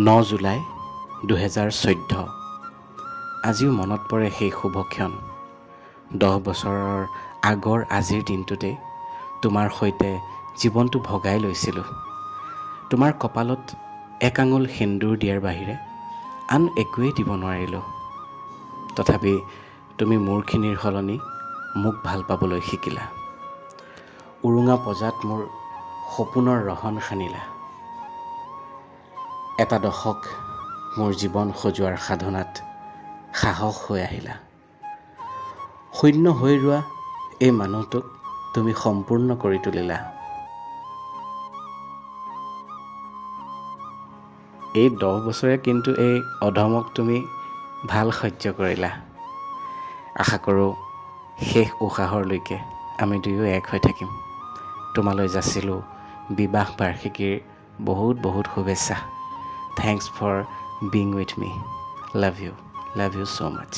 9 July 2014। আজিও মনত পৰে সেই শুভক্ষণ। 10 বছৰৰ আগৰ আজিৰ দিনটোতে তোমাৰ সৈতে জীৱনটো ভগাই লৈছিলোঁ। তোমাৰ কপালত এক আঙুল সেন্দুৰ দিয়াৰ বাহিৰে আন একোৱেই দিব নোৱাৰিলোঁ। তথাপি তুমি মোৰখিনিৰ সলনি মোক ভাল পাবলৈ শিকিলা। উৰুঙা পজাত মোৰ সপোনৰ ৰহণ সানিলা। এটা দশক মোৰ জীৱন সজোৱাৰ সাধনাত সাহস হৈ আহিলা। শূন্য হৈ ৰোৱা এই মানুহটোক তুমি সম্পূৰ্ণ কৰি তুলিলা। এই 10 বছৰে কিন্তু এই অধমক তুমি ভাল সহ্য কৰিলা। আশা কৰোঁ শেষ উশাহৰলৈকে আমি দুয়ো এক হৈ থাকিম। তোমালৈ যাচিলোঁ বিবাহ বাৰ্ষিকীৰ বহুত বহুত শুভেচ্ছা। Thanks for being with me. Love you so much.